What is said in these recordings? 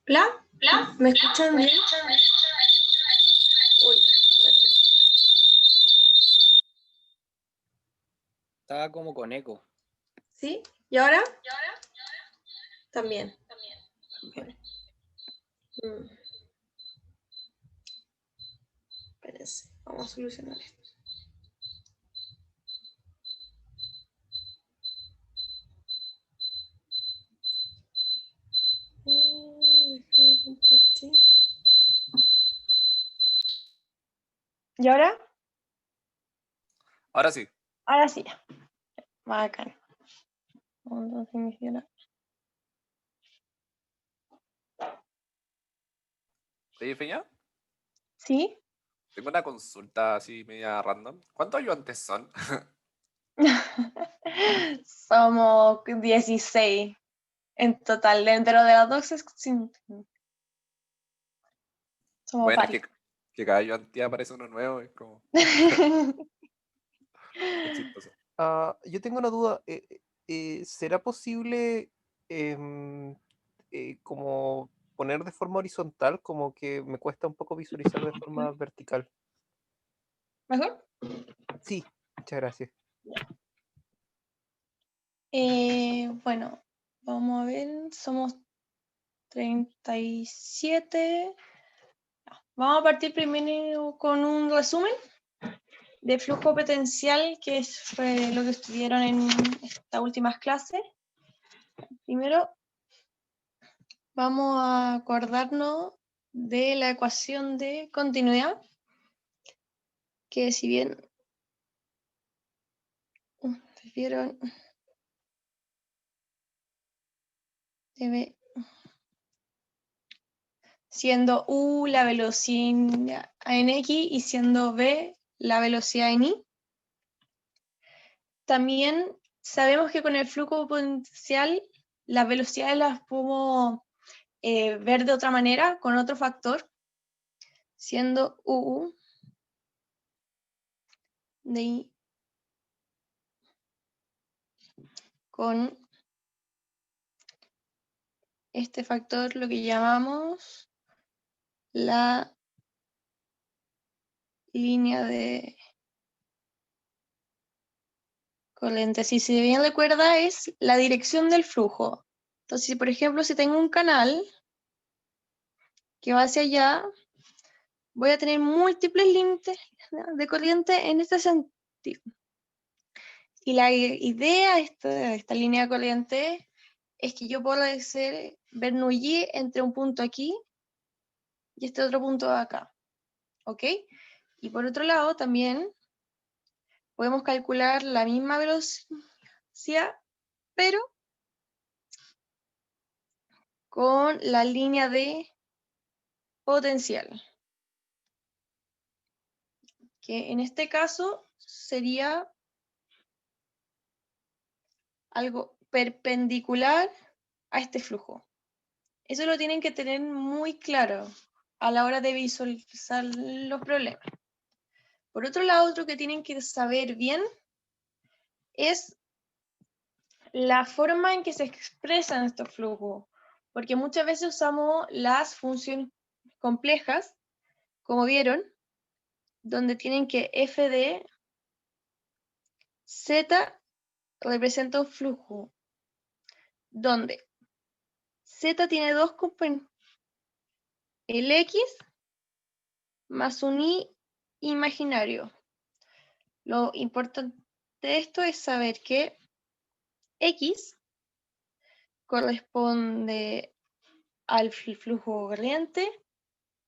¿La? ¿Me escuchan bien? Uy, espérate. Estaba como con eco. ¿Sí? ¿Y ahora? También. También. Espérense, vamos a solucionar esto. Déjame compartir. ¿Y ahora? Ahora sí. Ahora sí. Bacán. Entonces iniciar. Oye, Feña, ¿Sí? tengo una consulta así media random. ¿Cuántos ayudantes son? Somos 16 en total. Dentro de las dos somos Bueno, es varios. que cada ayudante aparece uno nuevo, es como es chistoso. Yo tengo una duda. ¿Será posible como poner de forma horizontal? Como que me cuesta un poco visualizar de forma vertical. ¿Mejor? Sí, muchas gracias. Bueno, vamos a ver. Somos 37. Vamos a partir primero con un resumen de flujo potencial, que fue lo que estudiaron en estas últimas clases. Primero, vamos a acordarnos de la ecuación de continuidad, que si bien vieron, debe, siendo U la velocidad en X y siendo V la velocidad en Y. También sabemos que con el flujo potencial las velocidades las podemos ver de otra manera, con otro factor, siendo U de I con este factor, lo que llamamos la línea de corriente. Si se bien recuerda, es la dirección del flujo. Entonces, por ejemplo, si tengo un canal que va hacia allá, voy a tener múltiples límites de corriente en este sentido. Y la idea de esta línea de corriente es que yo puedo hacer Bernoulli entre un punto aquí y este otro punto de acá. ¿Ok? Y por otro lado, también podemos calcular la misma velocidad, pero con la línea de potencial, que en este caso sería algo perpendicular a este flujo. Eso lo tienen que tener muy claro a la hora de visualizar los problemas. Por otro lado, otro que tienen que saber bien es la forma en que se expresan estos flujos, porque muchas veces usamos las funciones complejas, como vieron, donde tienen que f de z representa un flujo, donde z tiene dos componentes, el x más un y imaginario. Lo importante de esto es saber que x corresponde al flujo corriente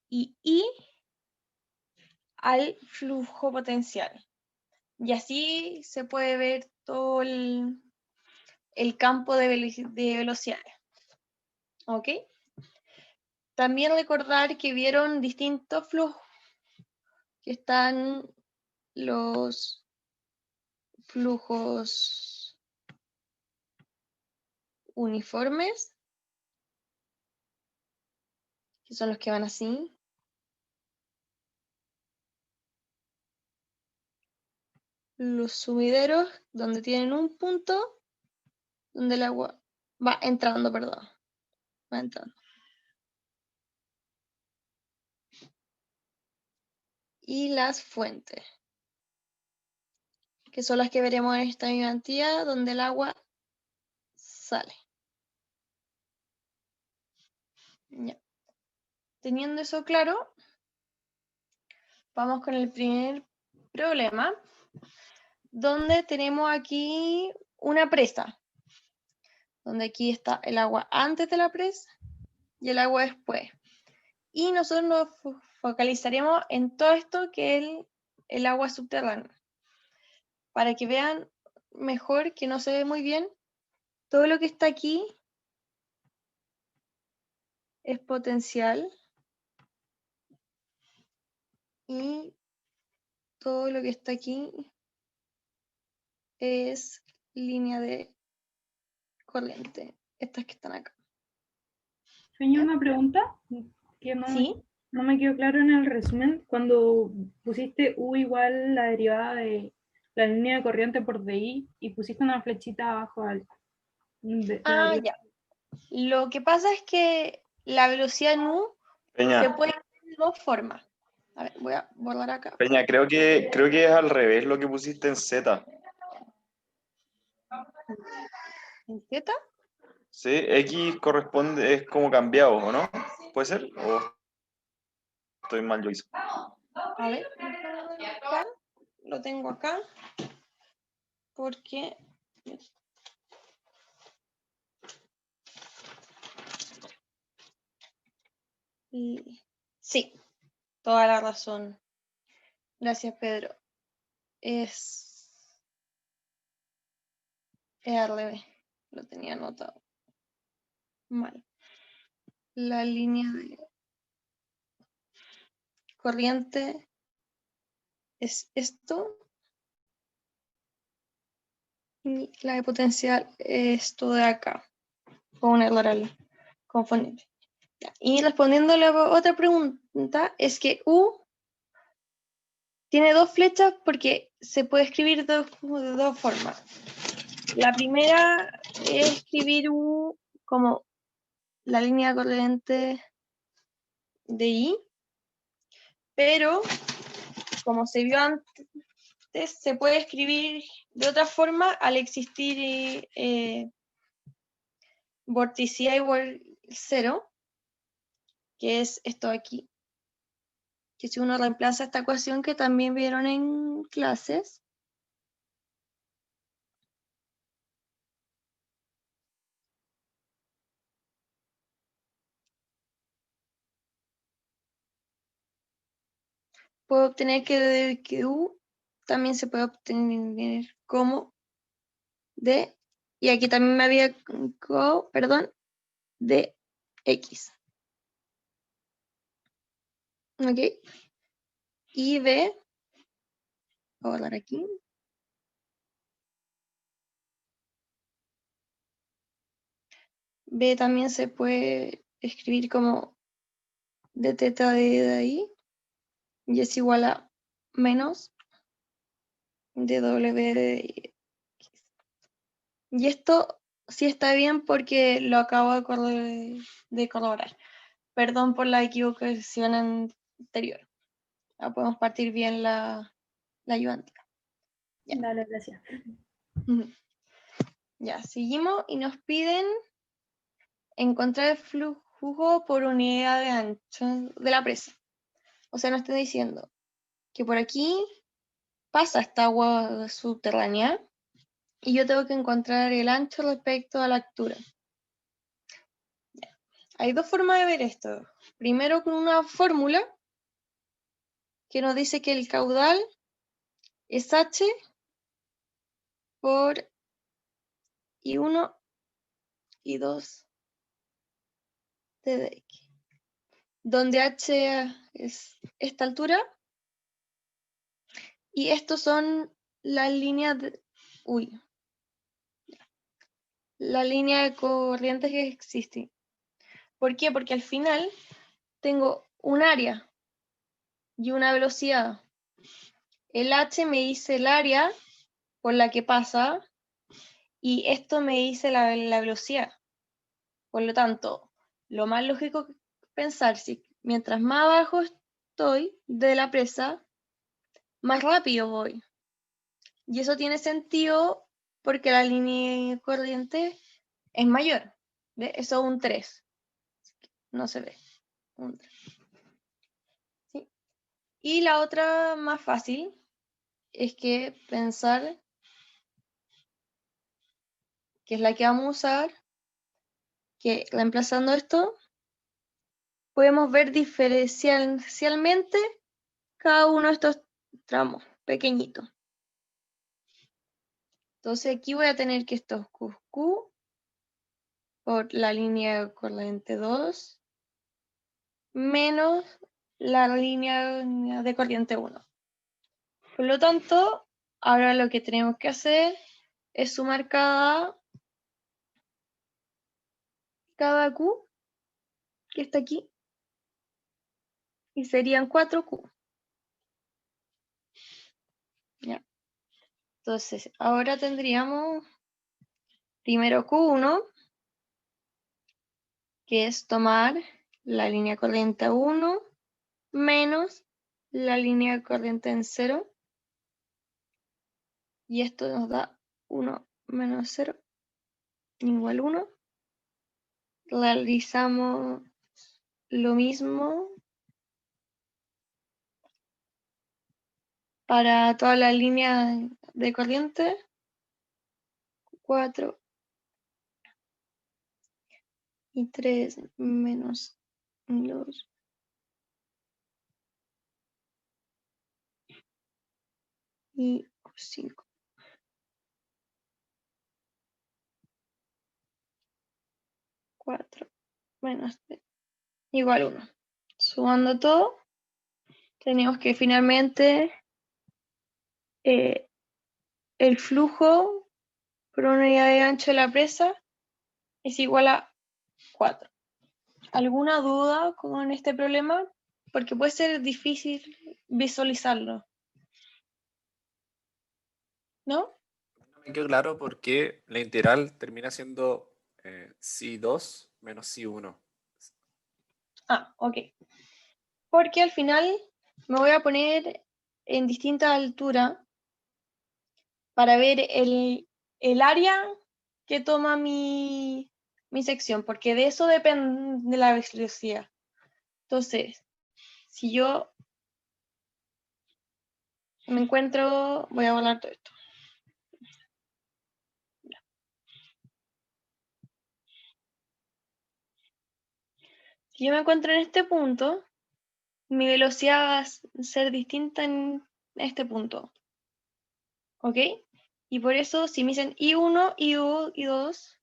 y y al flujo potencial. Y así se puede ver todo el campo de velocidades. ¿Ok? También recordar que vieron distintos flujos, que están los flujos uniformes, que son los que van así. Los sumideros, donde tienen un punto donde el agua va entrando, perdón. Va entrando. y las fuentes, que son las que veremos en esta ayudantía donde el agua sale. Ya. Teniendo eso claro, vamos con el primer problema, donde tenemos aquí una presa, donde aquí está el agua antes de la presa y el agua después. Y nosotros nos focalizaremos en todo esto que es el agua subterránea, para que vean mejor, que no se ve muy bien, todo lo que está aquí es potencial y todo lo que está aquí es línea de corriente, estas que están acá. Tenía una pregunta que ¿Sí? no me quedó claro en el resumen. Cuando pusiste U igual la derivada de la línea de corriente por DI y pusiste una flechita abajo de la derivada. Ya. Lo que pasa es que la velocidad en U se Peña, puede hacer de dos formas. A ver, voy a borrar acá. Peña, creo que es al revés lo que pusiste en Z. ¿En Z? Sí, X corresponde, es como cambiado, ¿o no? ¿Puede ser? ¿O estoy mal yo hice? A ver, acá, lo tengo acá, porque sí, toda la razón. Gracias, Pedro. Es al revés, lo tenía anotado mal. La línea de corriente es esto. Y la de potencial es esto de acá. Con un error al confundir. Y respondiendo a la otra pregunta, es que U tiene dos flechas porque se puede escribir de dos formas. La primera es escribir U como la línea corriente de I, pero como se vio antes, se puede escribir de otra forma al existir vorticidad igual 0, que es esto aquí. Que si uno reemplaza esta ecuación que también vieron en clases, puedo obtener que U también se puede obtener como D, y aquí también me había de X. ¿Ok? Y B, voy a dar aquí. B también se puede escribir como d teta de ahí, y es igual a menos de W de X. Y esto sí está bien porque lo acabo de corroborar. Perdón por la equivocación anterior. Ya podemos partir bien la ayudante. Ya. Dale, gracias. Ya, seguimos y nos piden encontrar el flujo por unidad de ancho de la presa. O sea, nos están diciendo que por aquí pasa esta agua subterránea y yo tengo que encontrar el ancho respecto a la altura. Hay dos formas de ver esto. Primero con una fórmula que nos dice que el caudal es H por I1 y 2 de dx, donde H es esta altura y estos son las líneas de, la línea de corrientes que existe. ¿Por qué? Porque al final tengo un área y una velocidad. El H me dice el área por la que pasa y esto me dice la velocidad. Por lo tanto, lo más lógico es pensar si mientras más abajo estoy de la presa, más rápido voy. Y eso tiene sentido porque la línea corriente es mayor. ¿Ve? Eso es un 3. No se ve. Un 3. ¿Sí? Y la otra más fácil es que pensar, que es la que vamos a usar, que reemplazando esto, podemos ver diferencialmente cada uno de estos tramos pequeñitos. Entonces aquí voy a tener que esto es QQ por la línea corriente 2 menos la línea de corriente 1. Por lo tanto, ahora lo que tenemos que hacer es sumar cada Q que está aquí y serían 4Q. ¿Ya? Entonces, ahora tendríamos primero Q1, que es tomar la línea corriente 1 menos la línea corriente en 0. Y esto nos da 1 menos 0 igual 1. Realizamos lo mismo para toda la línea de corriente. 4 y 3 menos 2. Y 5. 4 menos 3 igual 1. Sumando todo, tenemos que finalmente el flujo por unidad de ancho de la presa es igual a 4. ¿Alguna duda con este problema? Porque puede ser difícil visualizarlo, ¿no? No me quedó claro por qué la integral termina siendo psi2 menos psi1. Ah, ok. Porque al final me voy a poner en distinta altura para ver el área que toma mi sección, porque de eso depende la velocidad. Entonces, si yo me encuentro, voy a volar todo esto. Si yo me encuentro en este punto, mi velocidad va a ser distinta en este punto. ¿Ok? Y por eso, si me dicen I1, I2,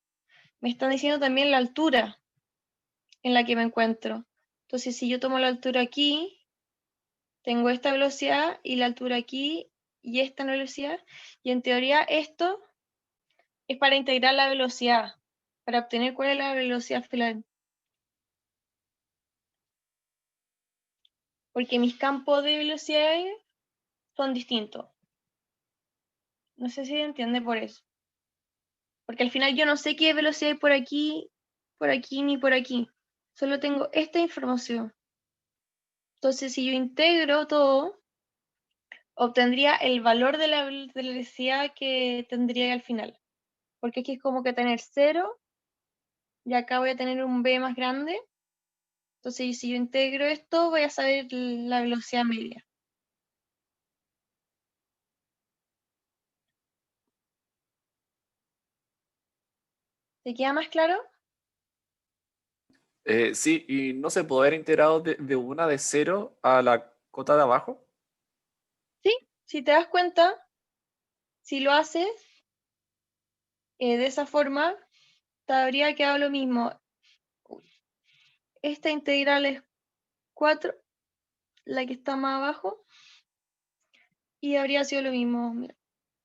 me están diciendo también la altura en la que me encuentro. Entonces, si yo tomo la altura aquí, tengo esta velocidad y la altura aquí y esta velocidad. Y en teoría esto es para integrar la velocidad, para obtener cuál es la velocidad final. Porque mis campos de velocidades son distintos. No sé si se entiende por eso. Porque al final yo no sé qué velocidad hay por aquí, ni por aquí. Solo tengo esta información. Entonces, si yo integro todo, obtendría el valor de la velocidad que tendría al final. Porque aquí es como que tener 0 y acá voy a tener un b más grande. Entonces, si yo integro esto, voy a saber la velocidad media. ¿Te queda más claro? Sí, y no se puede haber integrado de una de 0 a la cota de abajo. Sí, si te das cuenta, si lo haces de esa forma, te habría quedado lo mismo. Esta integral es 4, la que está más abajo, y habría sido lo mismo. Mira,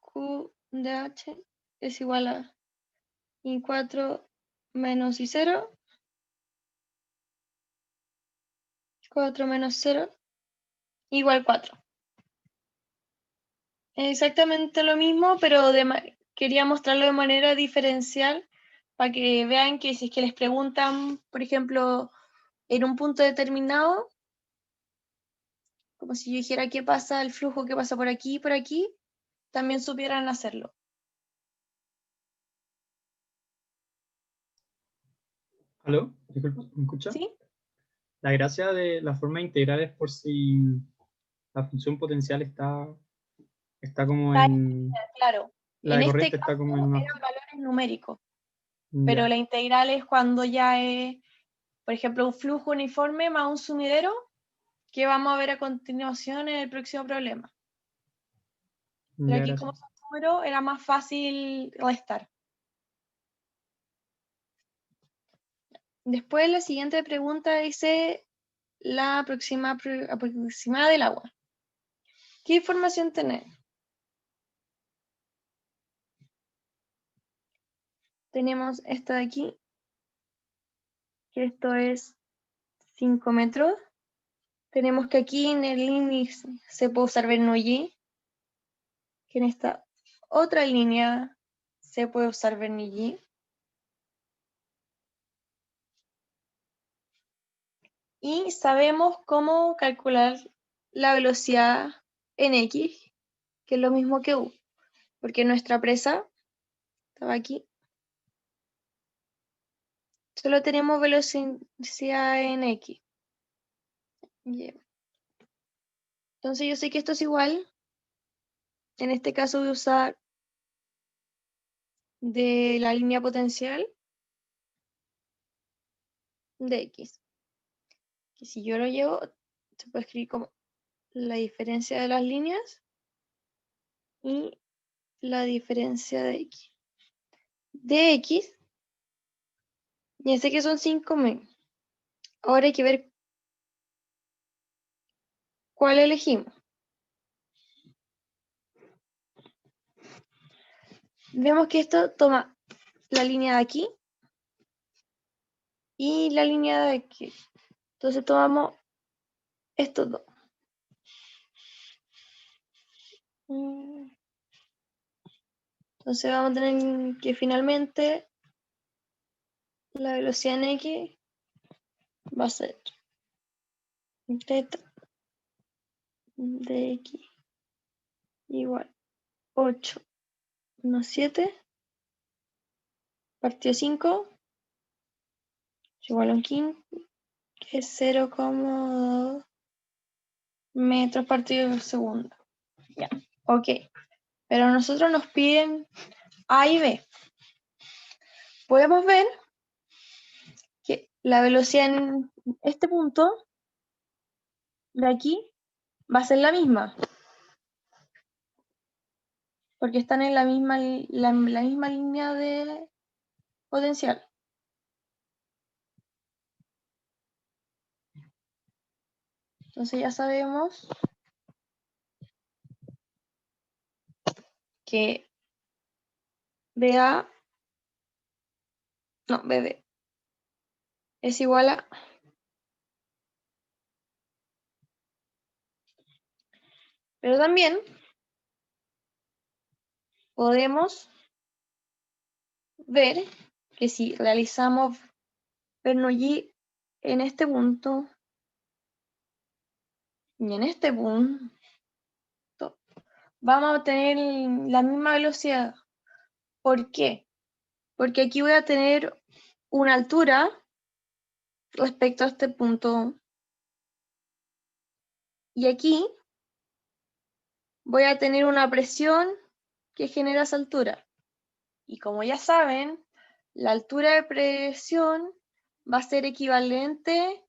Q de H es igual a I4 menos I0, 4 menos 0, igual 4. Exactamente lo mismo, pero quería mostrarlo de manera diferencial para que vean que si es que les preguntan, por ejemplo, en un punto determinado, como si yo dijera qué pasa, el flujo que pasa por aquí y por aquí, también supieran hacerlo. ¿Aló? Disculpa, ¿me escucha? ¿Sí? La gracia de la forma integral es por si la función potencial está como Está en... claro. La En de este corriente está como en caso una... eran valores numéricos, pero Ya, la integral es cuando ya es, por ejemplo, un flujo uniforme más un sumidero, que vamos a ver a continuación en el próximo problema. Pero ya, aquí, gracias. como son números, era más fácil restar. Después, la siguiente pregunta dice la aproximada del agua. ¿Qué información tenemos? Tenemos esta de aquí, que esto es 5 metros. Tenemos que aquí en el índice se puede usar Bernoulli, que en esta otra línea se puede usar Bernoulli. Y sabemos cómo calcular la velocidad en X, que es lo mismo que U, porque nuestra presa estaba aquí. Solo tenemos velocidad en X. Yeah. Entonces yo sé que esto es igual. En este caso voy a usar de la línea potencial de X. Que si yo lo llevo, se puede escribir como la diferencia de las líneas y la diferencia de X. De X, ya sé que son 5.000. Ahora hay que ver cuál elegimos. Vemos que esto toma la línea de aquí y la línea de aquí. Entonces tomamos estos dos. Entonces vamos a tener que finalmente la velocidad en X va a ser teta de X igual 8 menos 7 partido 5 es igual a un 15, que es 0,2 metros partido segundo. Ya, ok. Pero nosotros nos piden A y B. Podemos ver que la velocidad en este punto de aquí va a ser la misma, porque están en la misma línea de potencial. Entonces ya sabemos que BA, no, BB es igual a pero también podemos ver que si realizamos Bernoulli en este punto y en este punto, vamos a obtener la misma velocidad. ¿Por qué? Porque aquí voy a tener una altura respecto a este punto y aquí voy a tener una presión que genera esa altura. Y como ya saben, la altura de presión va a ser equivalente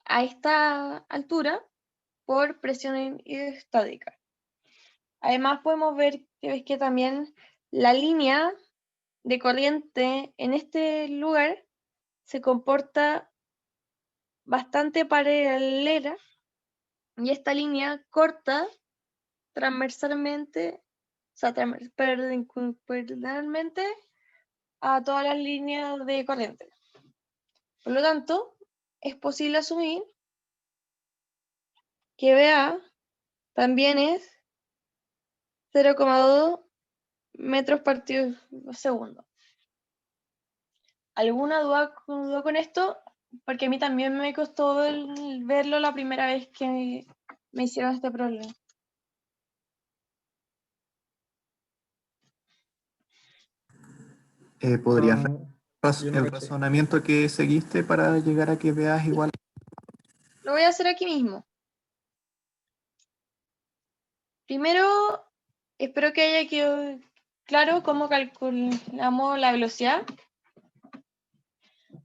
a esta altura por presión hidrostática. Además podemos ver que también la línea de corriente en este lugar se comporta bastante paralela y esta línea corta transversalmente, o sea, perpendicularmente a todas las líneas de corriente. Por lo tanto, es posible asumir que BA también es 0,2 metros partidos segundo. ¿Alguna duda con esto? Porque a mí también me costó verlo la primera vez que me hicieron este problema. ¿Podrías No, yo no el caché. razonamiento que seguiste para llegar a que veas igual? Lo voy a hacer aquí mismo. Primero, espero que haya quedado claro cómo calculamos la velocidad.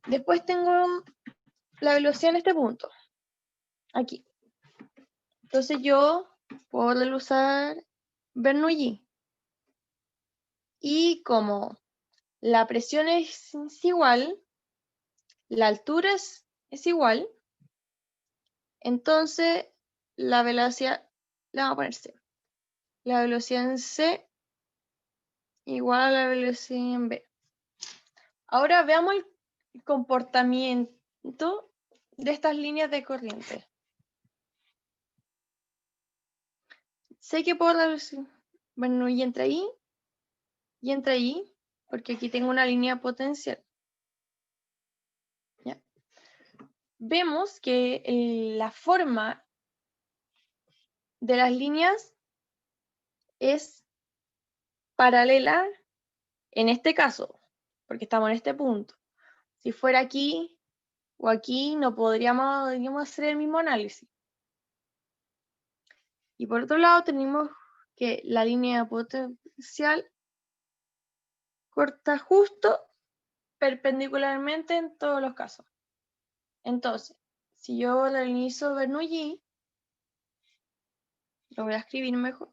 Después tengo la velocidad en este punto, aquí. Entonces yo puedo volver a usar Bernoulli. Y como la presión es igual, la altura es igual, entonces la velocidad, le vamos a poner C. La velocidad en C igual a la velocidad en B. Ahora veamos el comportamiento de estas líneas de corriente. Sé que puedo dar, bueno, y entra ahí, porque aquí tengo una línea potencial. ¿Ya? Vemos que la forma de las líneas es paralela en este caso, porque estamos en este punto. Si fuera aquí o aquí, no podríamos hacer el mismo análisis. Y por otro lado, tenemos que la línea potencial corta justo perpendicularmente en todos los casos. Entonces, si yo realizo Bernoulli, lo voy a escribir mejor.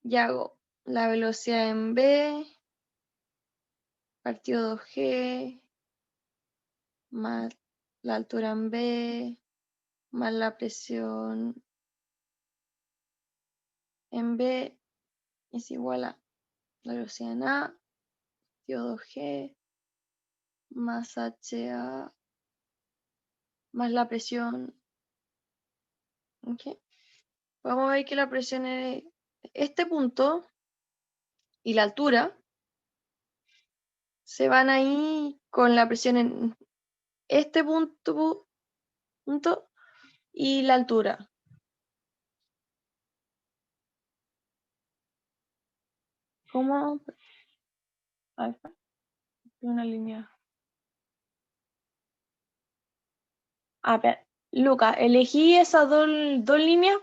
Y hago la velocidad en B, partido 2G, más la altura en B, más la presión en B es igual a la velocidad en A, partido 2G, más HA, más la presión. ¿Okay? Vamos a ver que la presión en este punto y la altura se van ahí con la presión en este punto y la altura. ¿Cómo? A ver, una línea. Espera. Luca, elegí esas dos líneas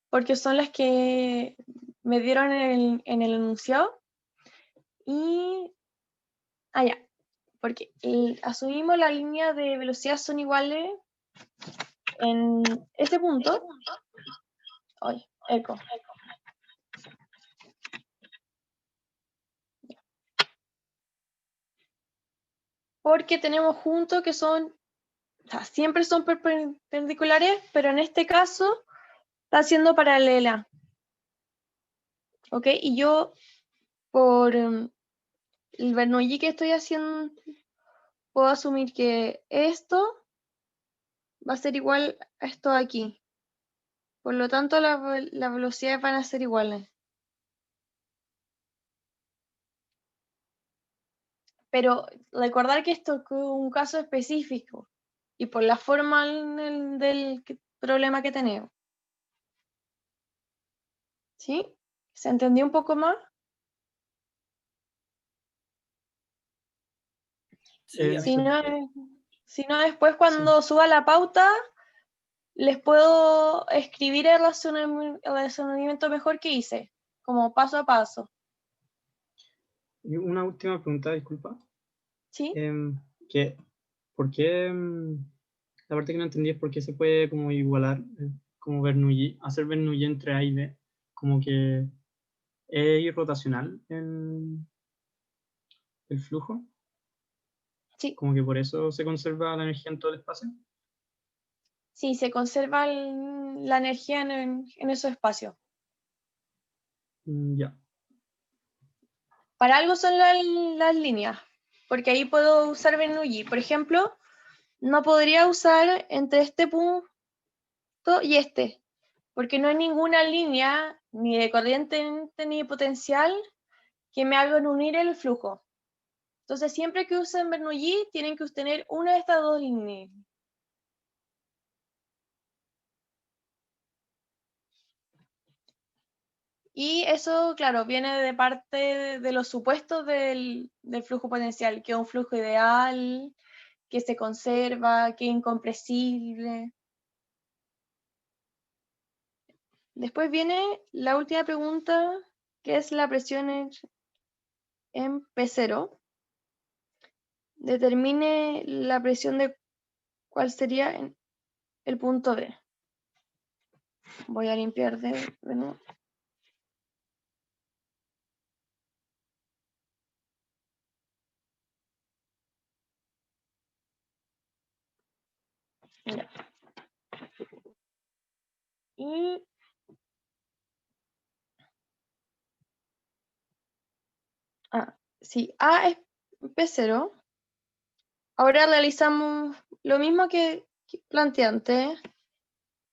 porque son las que me dieron en el enunciado. Y ya, porque asumimos la línea de velocidad son iguales en este punto. Ay, eco. Porque tenemos juntos que son, o sea, siempre son perpendiculares, pero en este caso está siendo paralela. ¿Ok? Y yo, por el Bernoulli que estoy haciendo, puedo asumir que esto va a ser igual a esto de aquí. Por lo tanto, las velocidades van a ser iguales. Pero recordar que esto es un caso específico y por la forma del problema que tenemos. ¿Sí? ¿Se entendió un poco más? Sí, Si no, después cuando suba la pauta, les puedo escribir el razonamiento mejor que hice, como paso a paso. Y una última pregunta, disculpa. ¿Sí? ¿Por qué la parte que no entendí es por qué se puede como igualar, como Bernoulli, hacer Bernoulli entre A y B, como que es irrotacional el flujo? Sí, Como que por eso se conserva la energía en todo el espacio. sí, se conserva la energía en esos espacios. Ya. Para algo son las líneas, porque ahí puedo usar Bernoulli. Por ejemplo, no podría usar entre este punto y este, porque no hay ninguna línea, ni de corriente ni de potencial, que me hagan unir el flujo. Entonces, siempre que usen Bernoulli, tienen que tener una de estas dos líneas. Y eso, claro, viene de parte de los supuestos del flujo potencial, que es un flujo ideal, que se conserva, que es incompresible. Después viene la última pregunta, que es la presión en P0. Determine la presión de cuál sería en el punto B. Voy a limpiar de nuevo. Ya. Y si A es P0, ahora realizamos lo mismo que planteé antes,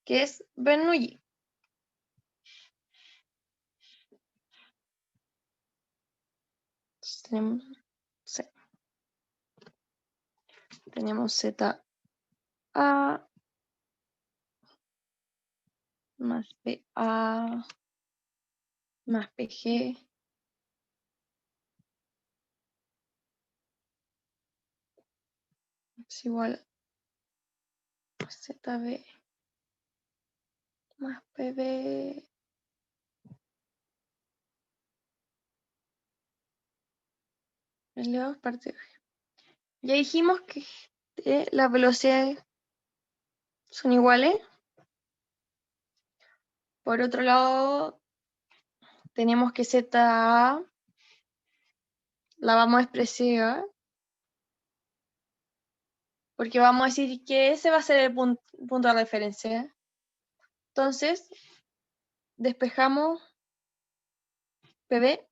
que es Bernoulli. Entonces tenemos ZA más PA más PG es igual a ZB más PB elevado a parte de G. Ya dijimos que las velocidades son iguales. Por otro lado, tenemos que ZA la vamos a expresar porque vamos a decir que ese va a ser el punto de referencia. Entonces, despejamos PB,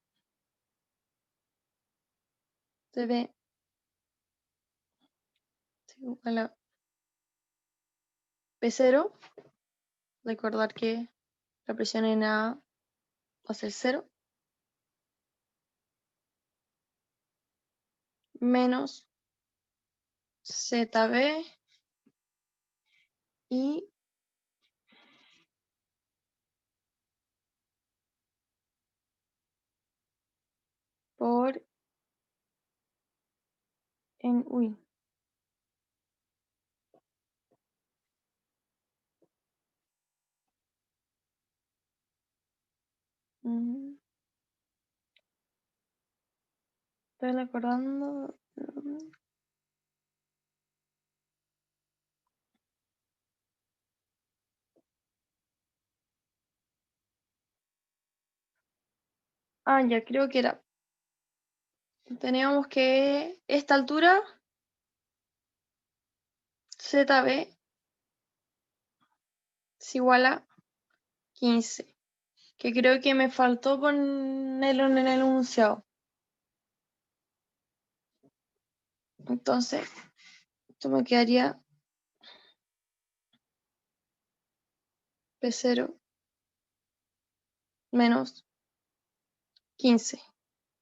PB igual a P0. Recordar que la presión en A va a ser 0. Menos ZB y por en UI. Estoy recordando. Ya creo que era. Teníamos que esta altura ZB es igual a 15. Que creo que me faltó ponerlo en el enunciado. Entonces, esto me quedaría P0 menos 15.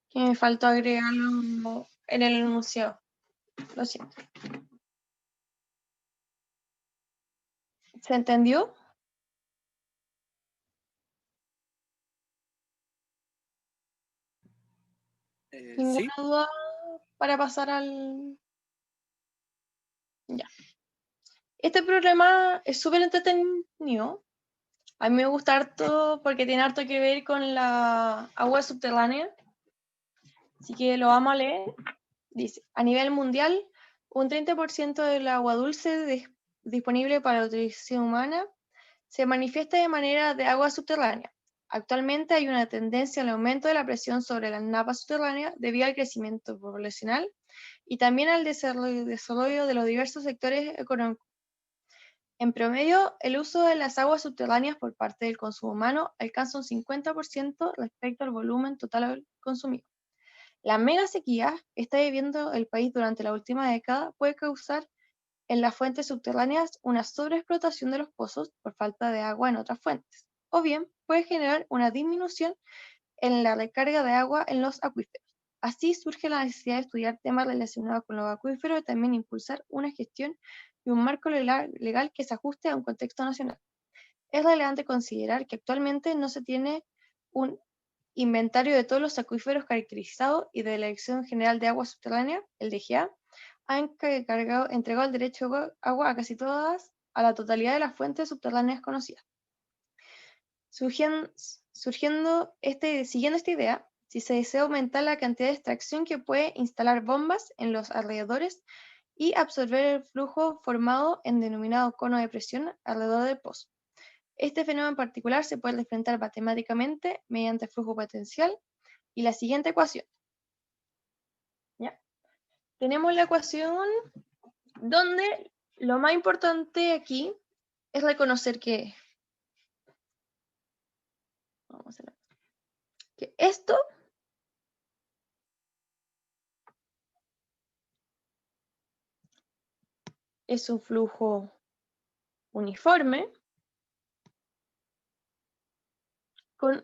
Que me faltó agregarlo en el enunciado. Lo siento. ¿Se entendió? ¿Ninguna Sí, duda para pasar al...? Ya. Este problema es súper entretenido. A mí me gusta harto porque tiene harto que ver con la agua subterránea. Así que lo vamos a leer. Dice, a nivel mundial, un 30% del agua dulce disponible para la utilización humana se manifiesta de manera de agua subterránea. Actualmente hay una tendencia al aumento de la presión sobre las napas subterráneas debido al crecimiento poblacional y también al desarrollo de los diversos sectores económicos. En promedio, el uso de las aguas subterráneas por parte del consumo humano alcanza un 50% respecto al volumen total consumido. La mega sequía que está viviendo el país durante la última década puede causar en las fuentes subterráneas una sobreexplotación de los pozos por falta de agua en otras fuentes, o bien puede generar una disminución en la recarga de agua en los acuíferos. Así surge la necesidad de estudiar temas relacionados con los acuíferos y también impulsar una gestión y un marco legal que se ajuste a un contexto nacional. Es relevante considerar que actualmente no se tiene un inventario de todos los acuíferos caracterizados y de la Dirección General de Agua Subterránea, el DGA, ha entregado el derecho de agua a casi todas, a la totalidad de las fuentes subterráneas conocidas. Siguiendo esta idea, si se desea aumentar la cantidad de extracción que puede instalar bombas en los alrededores y absorber el flujo formado en denominado cono de presión alrededor del pozo. Este fenómeno en particular se puede representar matemáticamente mediante flujo potencial y la siguiente ecuación. ¿Ya? Tenemos la ecuación donde lo más importante aquí es reconocer que, vamos a ver, que esto es un flujo uniforme con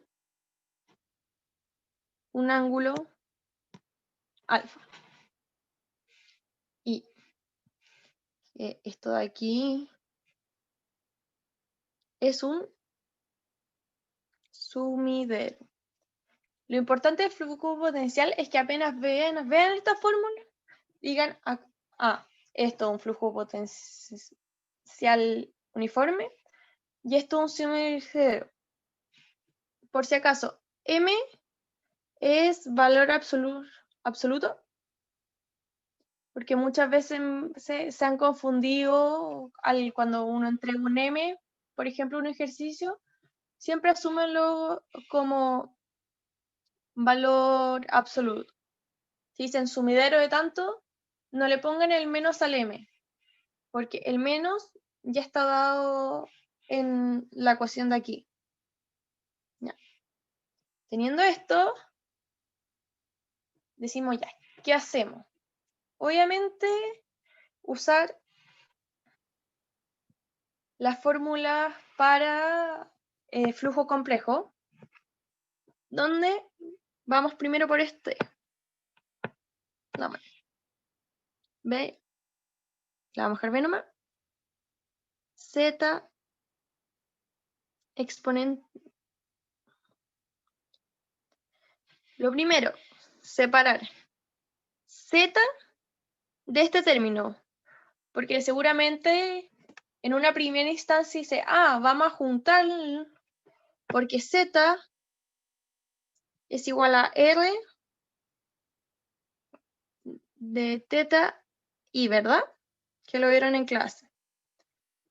un ángulo alfa. Y esto de aquí es un sumidero. Lo importante del flujo potencial es que apenas vean esta fórmula, digan, esto es un flujo potencial uniforme y esto es un sumidero. Por si acaso, M es valor absoluto, porque muchas veces se han confundido cuando uno entrega un M, por ejemplo, un ejercicio, siempre asúmenlo como valor absoluto. Si dicen sumidero de tanto, no le pongan el menos al M, porque el menos ya está dado en la ecuación de aquí. Ya. Teniendo esto, decimos ya, ¿qué hacemos? Obviamente, usar las fórmulas para flujo complejo, donde vamos primero por este. No, B, la vamos a dejar B nomás. Z exponente. Lo primero, separar Z de este término, porque seguramente en una primera instancia dice, vamos a juntar, porque Z es igual a R de teta I, ¿verdad? Que lo vieron en clase.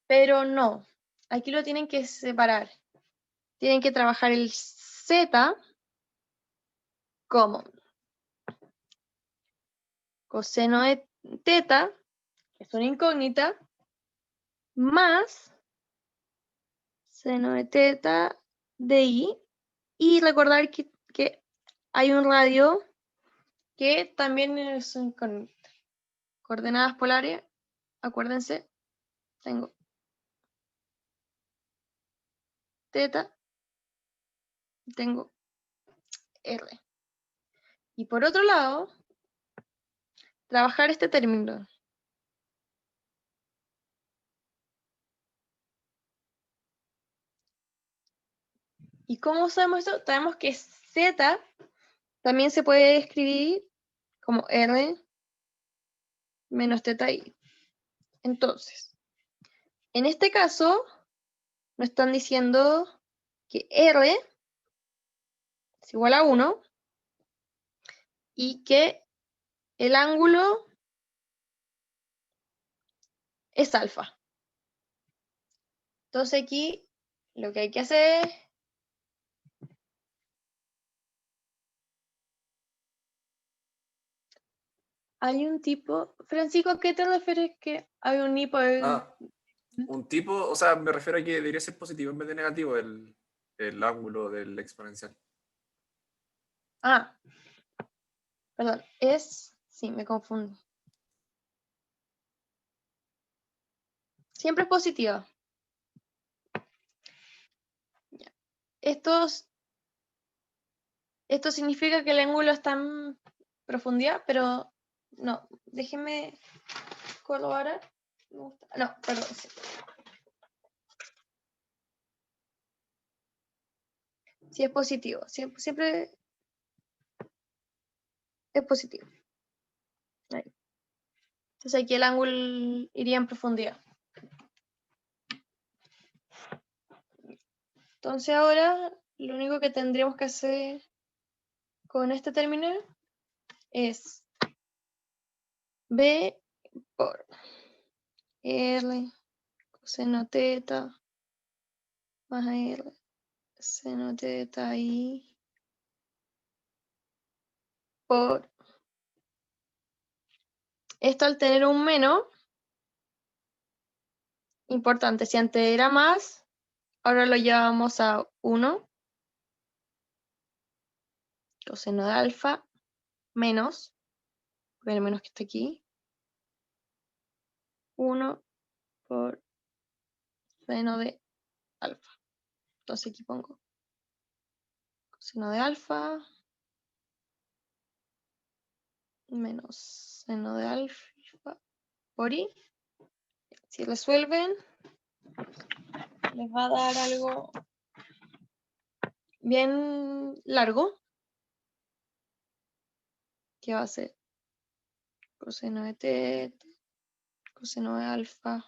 Pero no, aquí lo tienen que separar. Tienen que trabajar el Z como coseno de teta, que es una incógnita, más seno de teta de I, y recordar que hay un radio que también es incógnita. Coordenadas polares, acuérdense, tengo teta, tengo R. Y por otro lado, trabajar este término. ¿Y cómo usamos esto? Sabemos que Z también se puede escribir como R menos teta I. Entonces, en este caso, nos están diciendo que R es igual a 1 y que el ángulo es alfa. Entonces aquí lo que hay que hacer es hay un tipo. Francisco, ¿a qué te refieres que hay un tipo de... Un tipo, o sea, me refiero a que debería ser positivo en vez de negativo el ángulo del exponencial. Perdón, sí, me confundo. Siempre es positiva. Esto significa que el ángulo está en profundidad, pero no, déjenme corroborar. No, perdón. Sí. Si es positivo, siempre es positivo. Ahí. Entonces aquí el ángulo iría en profundidad. Entonces ahora lo único que tendríamos que hacer con este término es B por R coseno teta más R seno teta I por esto al tener un menos, importante, si antes era más, ahora lo llevamos a 1 coseno de alfa menos, porque el menos que está aquí, 1 por seno de alfa. Entonces aquí pongo coseno de alfa menos seno de alfa por i. Si resuelven, les va a dar algo bien largo, que va a ser coseno de teta, coseno de alfa,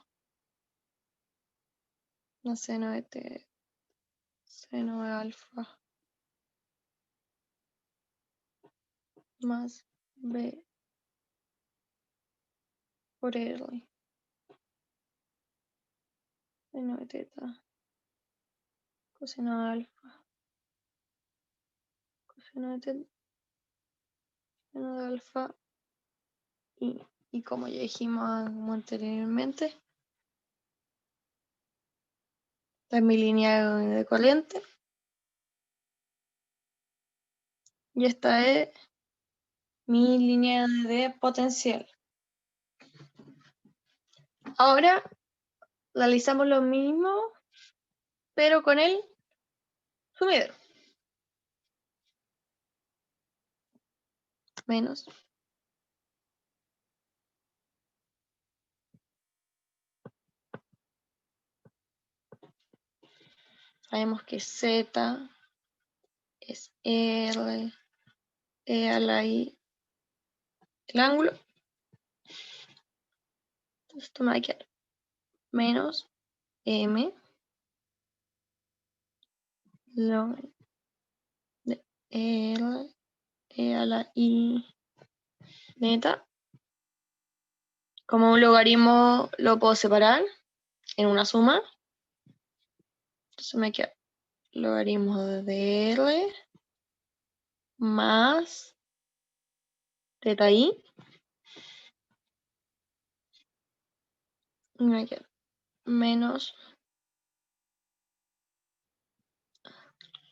no seno de teta, seno de alfa, más b por r, seno de teta, coseno de alfa, coseno de teta, seno de alfa, y como ya dijimos anteriormente, esta es mi línea de corriente, y esta es mi línea de potencial. Ahora realizamos lo mismo, pero con el sumidero. Menos. Sabemos que Z es R, E a la I, el ángulo. Entonces esto me va a quedar menos M log de R, E a la I, neta. Como un logaritmo lo puedo separar en una suma. Entonces me queda logaritmo de R más teta I. Y me queda menos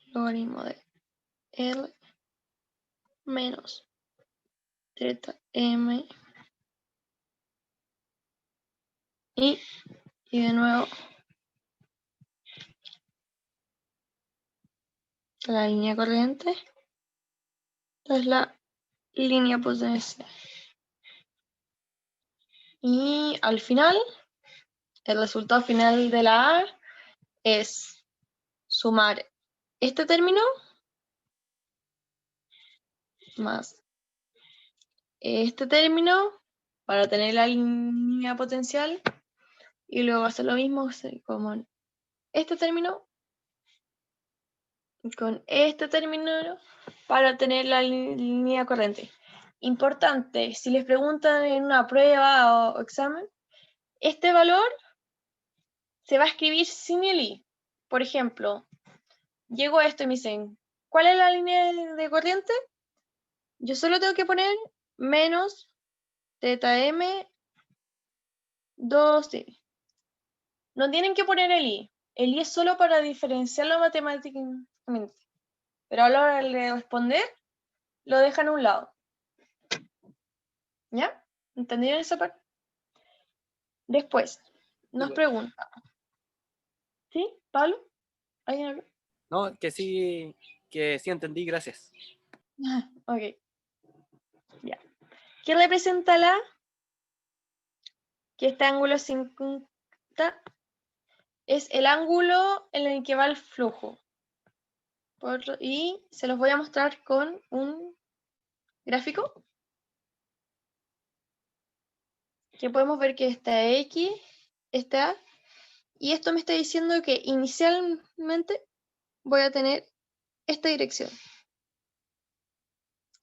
logaritmo de R menos teta M y de nuevo la línea corriente. Esta es la línea potencial. Y al final, el resultado final de la A es sumar este término más este término para tener la línea potencial y luego hacer lo mismo como este término con este término para tener la línea corriente. Importante, si les preguntan en una prueba o examen, este valor se va a escribir sin el i. Por ejemplo, llego a esto y me dicen, ¿cuál es la línea de corriente? Yo solo tengo que poner menos teta m 2t. No tienen que poner el i. El i es solo para diferenciarlo matemáticamente. Pero a la hora de responder, lo dejan a un lado. ¿Ya? ¿Entendieron esa parte? Después, nos pregunta. ¿Sí, Pablo? ¿Alguien habló? No, que sí entendí, gracias. Ok. Ya. ¿Qué representa la? Que este ángulo 50 es el ángulo en el que va el flujo. y se los voy a mostrar con un gráfico que podemos ver que esta X está, y esto me está diciendo que inicialmente voy a tener esta dirección,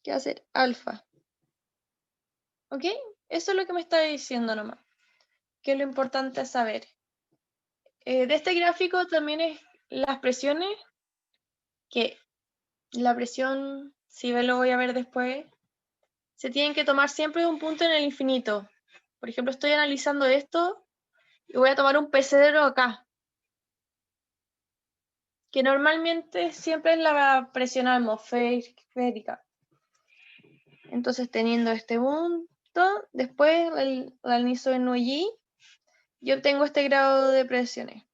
que va a ser alfa. ¿Ok? Eso es lo que me está diciendo nomás, que es lo importante saber. De este gráfico también es las presiones, que la presión, si lo voy a ver después, se tienen que tomar siempre de un punto en el infinito. Por ejemplo, estoy analizando esto y voy a tomar un P0 acá, que normalmente siempre es la presión atmosférica. Entonces, teniendo este punto, después realizo en allí y obtengo este grado de presiones.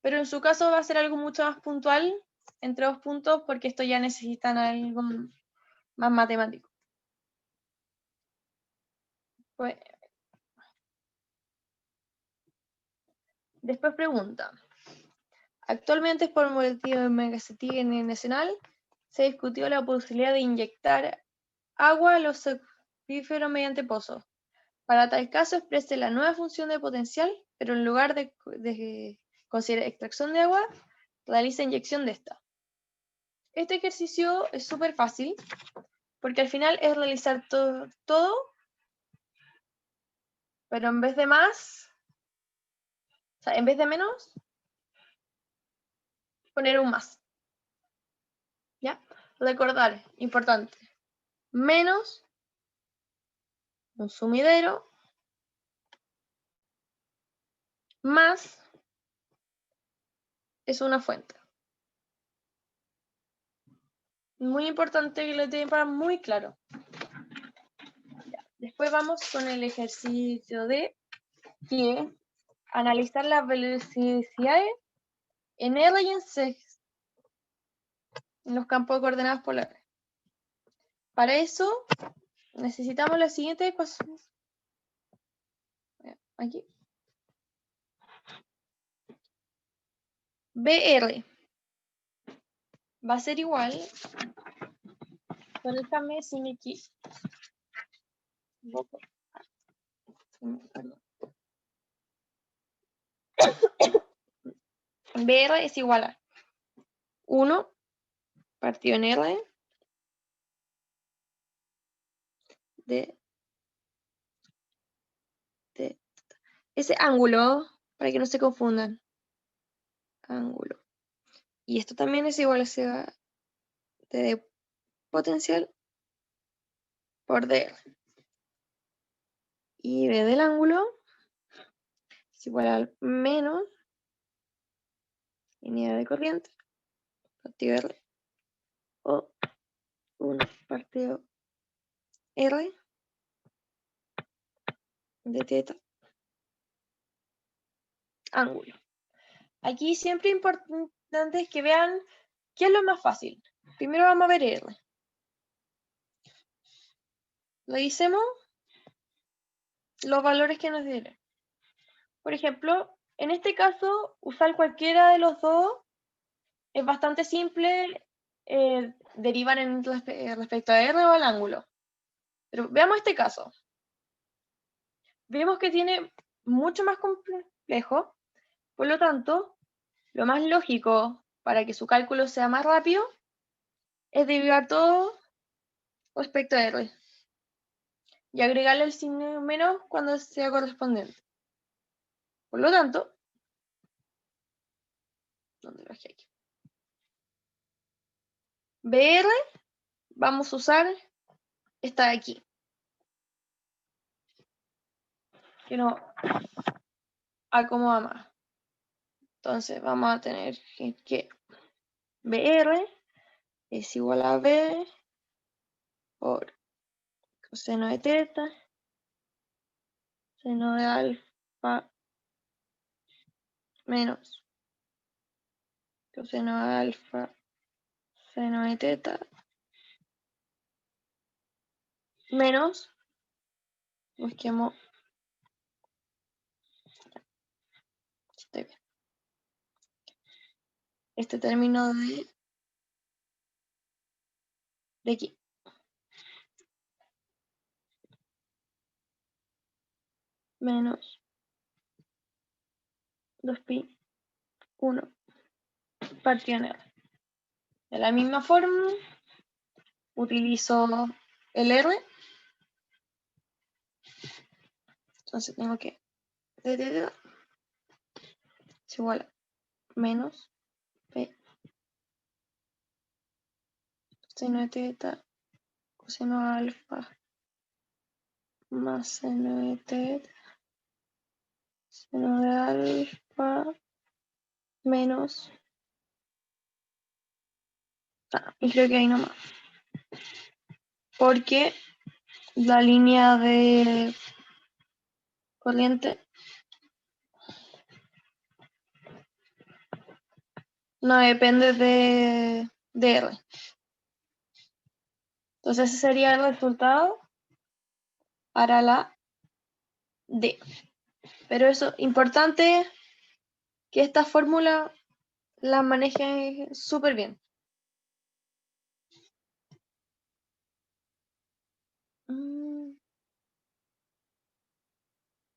Pero en su caso va a ser algo mucho más puntual entre dos puntos, porque esto ya necesitan algo más matemático. Pues, después pregunta. Actualmente, por motivo de emergencia nacional, se discutió la posibilidad de inyectar agua a los acuíferos mediante pozos. Para tal caso, exprese la nueva función de potencial, pero en lugar de considerar extracción de agua, realiza inyección de esta. Este ejercicio es súper fácil, porque al final es realizar todo, pero en vez de más, o sea, en vez de menos, poner un más. ¿Ya? Recordar, importante, menos un sumidero más es una fuente. Muy importante que lo tengan para muy claro. Ya. Después vamos con el ejercicio de que analizar las velocidades en R y en C en los campos de coordenadas polares. Para eso necesitamos la siguiente ecuación. Aquí. BR va a ser igual, déjame si me equivoco. BR es igual a 1 partido en R de ese ángulo, para que no se confundan. Ángulo. Y esto también es igual a de potencial por DR. Y B del ángulo es igual al menos línea de corriente partido R o 1 partido R de teta ángulo. Aquí siempre importante es que vean qué es lo más fácil. Primero vamos a ver R. Revisemos los valores que nos dieron. Por ejemplo, en este caso, usar cualquiera de los dos es bastante simple, derivar en respecto a R o al ángulo. Pero veamos este caso. Vemos que tiene mucho más complejo, por lo tanto, lo más lógico para que su cálculo sea más rápido es derivar todo respecto a R y agregarle el signo menos cuando sea correspondiente. Por lo tanto, ¿dónde lo dejé aquí? BR, vamos a usar esta de aquí. Que no acomoda más. Entonces vamos a tener que BR es igual a B por coseno de teta, seno de alfa menos coseno de alfa, seno de teta, menos, busquemos, estoy bien, este término de de aquí. Menos 2pi 1 partido en R. De la misma forma, utilizo el R. Entonces tengo que d es igual a menos p seno de teta coseno alfa más seno de teta seno de alfa menos. Y creo que ahí nomás. Porque la línea de corriente no depende de R. Entonces ese sería el resultado para la D. Pero eso, importante que esta fórmula la maneje súper bien.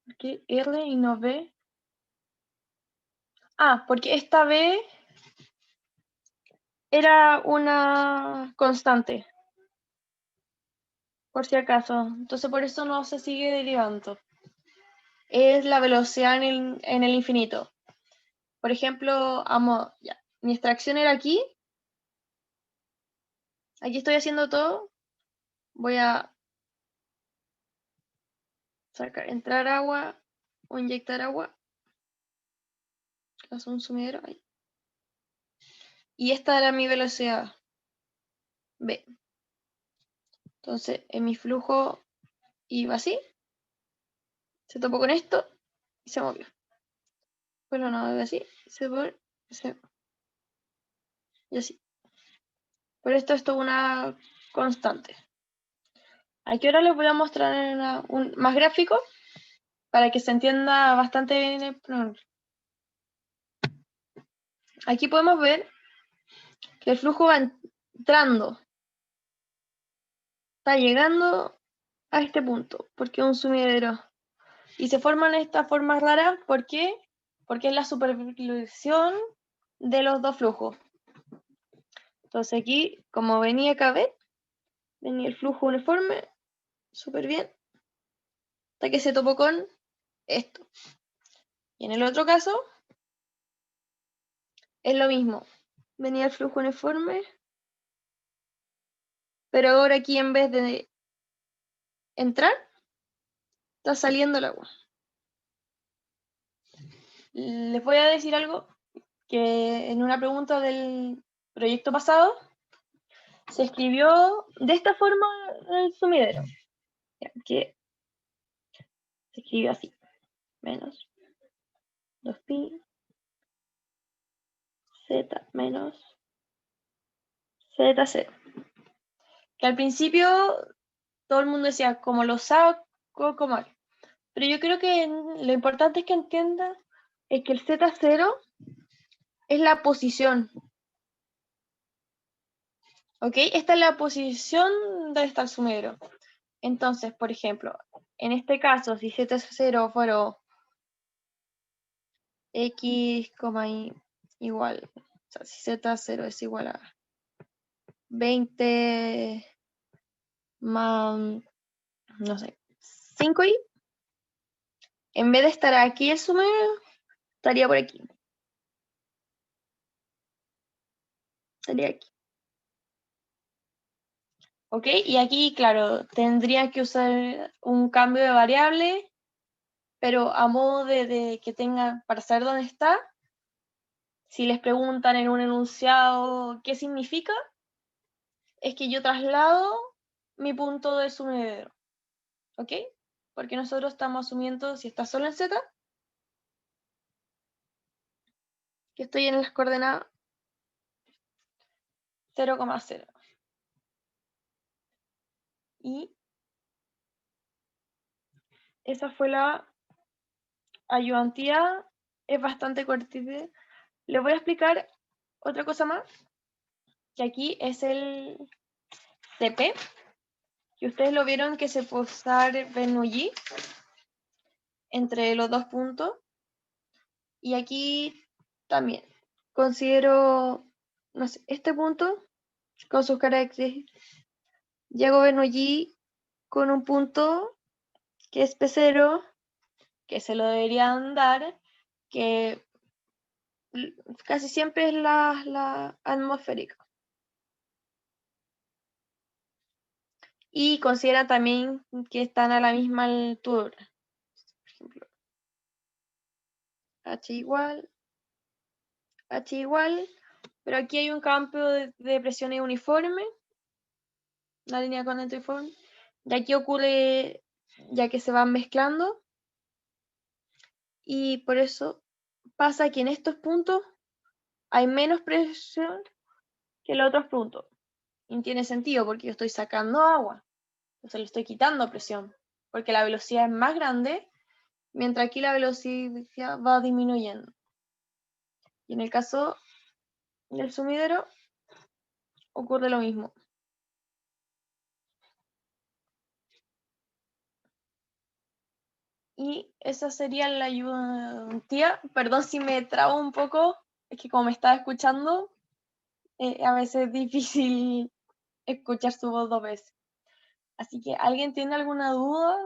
¿Por qué R y no B? Porque esta B era una constante, por si acaso. Entonces por eso no se sigue derivando. Es la velocidad en el infinito. Por ejemplo, ya, mi extracción era aquí. Aquí estoy haciendo todo. Voy a sacar, entrar agua o inyectar agua. Hacer un sumidero ahí. Y esta era mi velocidad B. Entonces, en mi flujo iba así. Se topó con esto y se movió. Bueno, no, iba así. Y así. Por esto es una constante. Aquí ahora les voy a mostrar un más gráfico para que se entienda bastante bien el programa. Aquí podemos ver que el flujo va entrando, está llegando a este punto, porque es un sumidero. Y se forman estas formas raras, ¿por qué? Porque es la superposición de los dos flujos. Entonces aquí, como venía acá, venía el flujo uniforme, súper bien, hasta que se topó con esto. Y en el otro caso, es lo mismo. Venía el flujo uniforme, pero ahora aquí en vez de entrar, está saliendo el agua. Les voy a decir algo que en una pregunta del proyecto pasado se escribió de esta forma el sumidero. Que se escribe así. Menos 2pi z menos z0. Que al principio todo el mundo decía, como lo saco, como... Pero yo creo que lo importante es que entienda es que el z0 es la posición. ¿Ok? Esta es la posición donde está el sumidero. Entonces, por ejemplo, en este caso, si z0 fuera x, igual, o sea, si z0 es igual a 20 más, no sé, 5i, en vez de estar aquí el sumidero, estaría por aquí. Estaría aquí. ¿Ok? Y aquí, claro, tendría que usar un cambio de variable, pero a modo de que tenga, para saber dónde está, si les preguntan en un enunciado qué significa, es que yo traslado mi punto de sumidero. ¿Ok? Porque nosotros estamos asumiendo, si está solo en Z, que estoy en las coordenadas 0,0. Y esa fue la ayudantía. Es bastante cortita. Les voy a explicar otra cosa más, que aquí es el TP, que ustedes lo vieron que se puede usar Bernoulli entre los dos puntos. Y aquí también considero, no sé, este punto con sus características. Llego Bernoulli con un punto que es P0, que se lo deberían dar, que casi siempre es la atmosférica. Y considera también que están a la misma altura. Por ejemplo, H igual, pero aquí hay un campo de presiones uniforme, una línea con uniforme, y aquí ocurre ya que se van mezclando, y por eso pasa que en estos puntos hay menos presión que en los otros puntos. Y tiene sentido porque yo estoy sacando agua, entonces le estoy quitando presión, porque la velocidad es más grande, mientras aquí la velocidad va disminuyendo. Y en el caso del sumidero ocurre lo mismo. Y esa sería la ayudantía. Perdón si me trabo un poco, es que como me estaba escuchando, a veces es difícil escuchar su voz dos veces. Así que, ¿alguien tiene alguna duda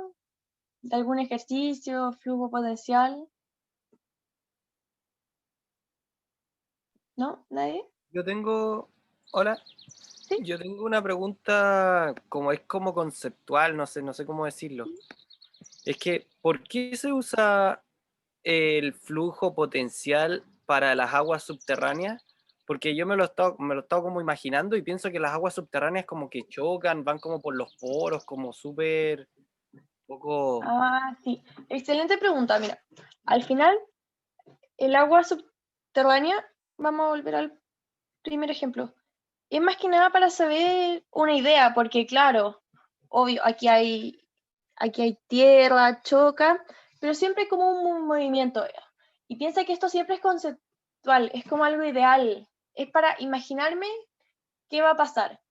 de algún ejercicio, flujo potencial? ¿No? ¿Nadie? Yo tengo, hola, Sí. yo tengo una pregunta como es como conceptual, no sé cómo decirlo. Es que, ¿por qué se usa el flujo potencial para las aguas subterráneas? Porque yo me lo he estado como imaginando y pienso que las aguas subterráneas como que chocan, van como por los poros, como súper poco... Ah, sí. Excelente pregunta. Mira, al final, el agua subterránea, vamos a volver al primer ejemplo. Es más que nada para saber una idea, porque claro, obvio, aquí hay tierra, choca, pero siempre hay como un movimiento. Y piensa que esto siempre es conceptual, es como algo ideal, es para imaginarme qué va a pasar.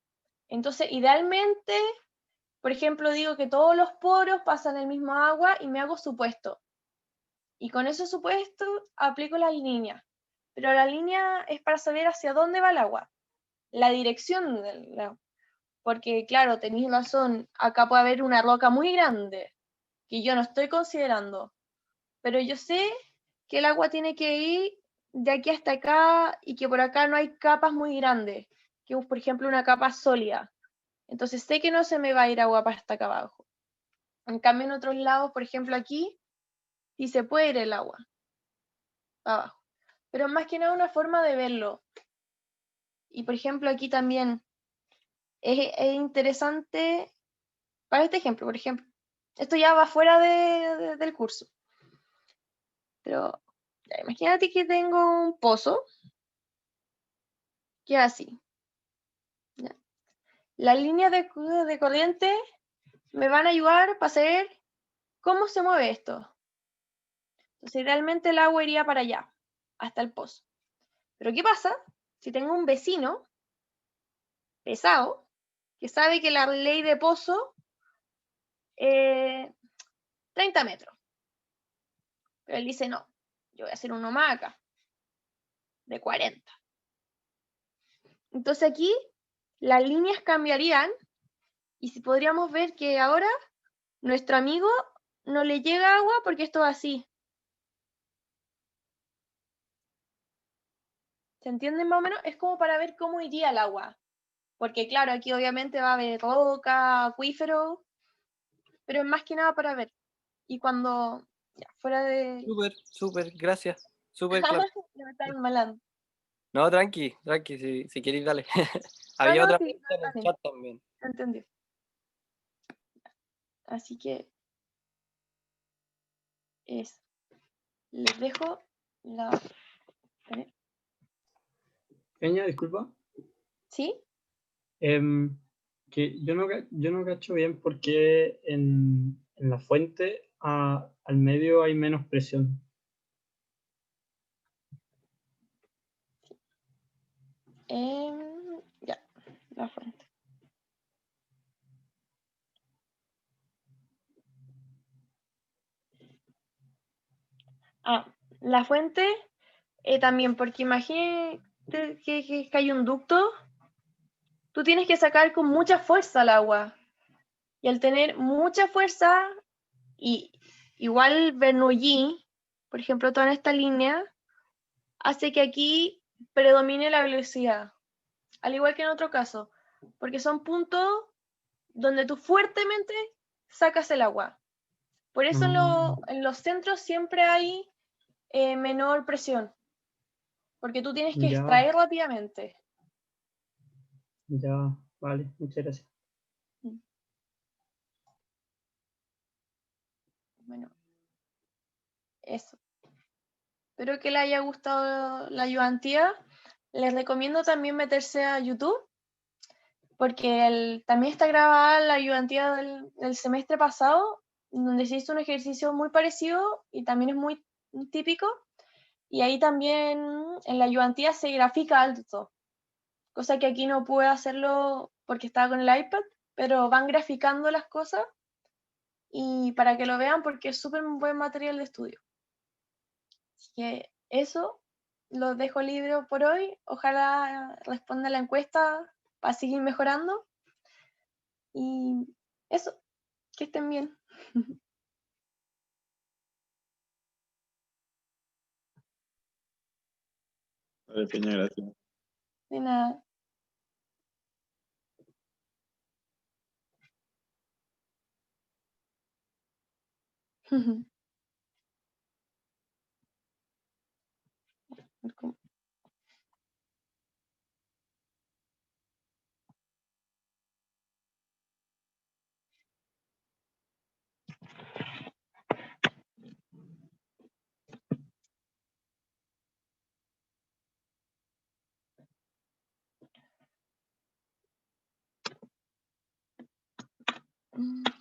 Entonces, idealmente, por ejemplo, digo que todos los poros pasan el mismo agua y me hago supuesto. Y con ese supuesto aplico las líneas. Pero la línea es para saber hacia dónde va el agua, la dirección del agua. Porque, claro, tenéis razón, acá puede haber una roca muy grande que yo no estoy considerando, pero yo sé que el agua tiene que ir de aquí hasta acá y que por acá no hay capas muy grandes, que por ejemplo una capa sólida. Entonces sé que no se me va a ir agua para hasta acá abajo. En cambio, en otros lados, por ejemplo aquí, sí se puede ir el agua para abajo. Pero más que nada una forma de verlo. Y por ejemplo aquí también es interesante, para este ejemplo, por ejemplo, esto ya va fuera del curso. Pero ya, imagínate que tengo un pozo que es así. ¿Ya? Las líneas de corriente me van a ayudar para saber cómo se mueve esto. Entonces, idealmente el agua iría para allá, hasta el pozo. Pero ¿qué pasa si tengo un vecino pesado que sabe que la ley de pozo 30 metros? Pero él dice, no, yo voy a hacer uno más acá, de 40. Entonces aquí las líneas cambiarían y si podríamos ver que ahora nuestro amigo no le llega agua porque esto va así. ¿Se entiende más o menos? Es como para ver cómo iría el agua. Porque claro, aquí obviamente va a haber roca, acuífero, pero es más que nada para ver. Y cuando, ya, fuera de... Súper, gracias. Súper claro. Ya me están malando. No, tranqui, si queréis, dale. No, Había no, otra sí, pregunta no, en el está bien, chat también. entendí. Así que les dejo la... Peña, disculpa. ¿Sí? Que yo no cacho bien por qué en la fuente al medio hay menos presión. Ya, la fuente. La fuente también, porque imagínate que hay un ducto, tú tienes que sacar con mucha fuerza el agua. Y al tener mucha fuerza, y igual Bernoulli, por ejemplo, toda esta línea, hace que aquí predomine la velocidad, al igual que en otro caso, porque son puntos donde tú fuertemente sacas el agua. Por eso en los centros siempre hay menor presión, porque tú tienes que Ya, extraer rápidamente. ya, vale, muchas gracias. Bueno, eso. Espero que les haya gustado la ayudantía. Les recomiendo también meterse a YouTube, porque también está grabada la ayudantía del semestre pasado, donde se hizo un ejercicio muy parecido y también es muy típico. Y ahí también en la ayudantía se grafica alto, cosa que aquí no pude hacerlo porque estaba con el iPad, pero van graficando las cosas y para que lo vean porque es súper buen material de estudio. Así que eso, los dejo libre por hoy. Ojalá responda la encuesta para seguir mejorando. Y eso, que estén bien. Vale, Peña, gracias. De nada. Mm.